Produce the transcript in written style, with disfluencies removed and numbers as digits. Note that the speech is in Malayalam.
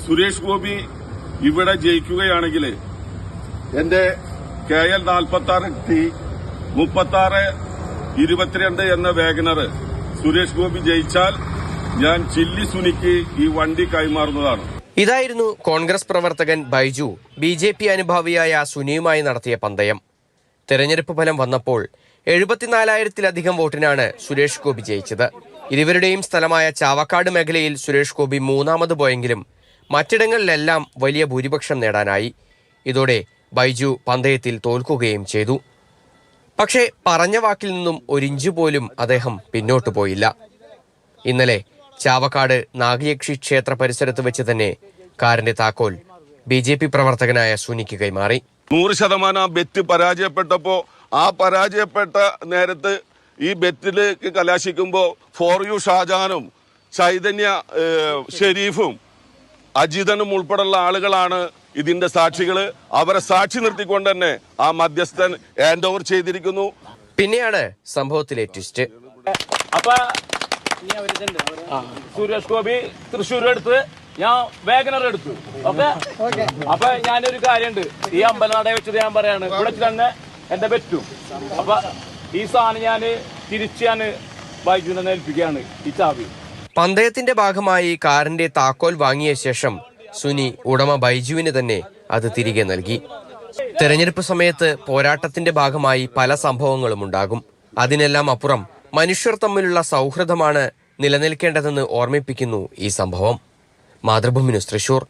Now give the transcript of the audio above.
സുരേഷ് ഗോപി ഇവിടെ ജയിക്കുകയാണെങ്കിൽ എന്റെ KL 46 3622 എന്ന വാഗനർ സുരേഷ് ഗോപി ജയിച്ചാൽ ഞാൻ ചില്ലി സുനിക്ക് ഈ വണ്ടി കൈമാറുന്നതാണ്. ഇതായിരുന്നു കോൺഗ്രസ് പ്രവർത്തകൻ ബൈജു BJP അനുഭാവിയായ സുനിയുമായി നടത്തിയ പന്തയം. തെരഞ്ഞെടുപ്പ് ഫലം വന്നപ്പോൾ 74,000-ലധികം വോട്ടിനാണ് സുരേഷ് ഗോപി ജയിച്ചത്. ഇരുവരുടെയും സ്ഥലമായ ചാവക്കാട് മേഖലയിൽ സുരേഷ് ഗോപി മൂന്നാമത് പോയെങ്കിലും മറ്റിടങ്ങളിലെല്ലാം വലിയ ഭൂരിപക്ഷം നേടാനായി. ഇതോടെ ബൈജു പന്തയത്തിൽ തോൽക്കുകയും ചെയ്തു. പക്ഷേ പറഞ്ഞ വാക്കിൽ നിന്നും ഒരിഞ്ചു പോലും അദ്ദേഹം പിന്നോട്ടു പോയില്ല. ഇന്നലെ ചാവക്കാട് നാഗയക്ഷി ക്ഷേത്ര പരിസരത്ത് വെച്ച് തന്നെ കാറിന്റെ താക്കോൽ BJP പ്രവർത്തകനായ സുനിക്ക് കൈമാറി. 100% ബെറ്റ് പരാജയപ്പെട്ടപ്പോ ആ പരാജയപ്പെട്ട നേരത്ത് ഈ ബെറ്റിലേക്ക് കലാശിക്കുമ്പോൾ ഫോർ യു ഷാജഹാനും ചൈതന്യ ഷെരീഫും അജിതനും ഉൾപ്പെടെയുള്ള ആളുകളാണ് ഇതിന്റെ സാക്ഷികള്. അവരെ സാക്ഷി നിർത്തിക്കൊണ്ട് തന്നെ ആ മധ്യസ്ഥൻ ഹാൻഡ് ഓവർ ചെയ്തിരിക്കുന്നു. പിന്നെയാണ് സംഭവത്തിലെ ട്വിസ്റ്റ്. അപ്പൊ സുരേഷ് ഗോപി തൃശ്ശൂർ എടുത്ത്, ഞാൻ വാഗനർ എടുത്തു. ഓക്കെ, അപ്പൊ ഞാനൊരു കാര്യമുണ്ട്, ഈ അമ്പലനട വെച്ചത് ഞാൻ പറയാണ്, ഇവിടെ തന്നെ എന്റെ പറ്റും. അപ്പൊ ഈ സാധനം ഞാൻ ബൈജുവിനെ ഏൽപ്പിക്കുകയാണ്, ഈ ചാവി. പന്തയത്തിന്റെ ഭാഗമായി കാറിന്റെ താക്കോൽ വാങ്ങിയ ശേഷം സുനി ഉടമ ബൈജുവിന് തന്നെ അത് തിരികെ നൽകി. തെരഞ്ഞെടുപ്പ് സമയത്ത് പോരാട്ടത്തിന്റെ ഭാഗമായി പല സംഭവങ്ങളും ഉണ്ടാകും. അതിനെല്ലാം അപ്പുറം മനുഷ്യർ തമ്മിലുള്ള സൗഹൃദമാണ് നിലനിൽക്കേണ്ടതെന്ന് ഓർമ്മിപ്പിക്കുന്നു ഈ സംഭവം. മാതൃഭൂമി ന്യൂസ്, തൃശൂർ.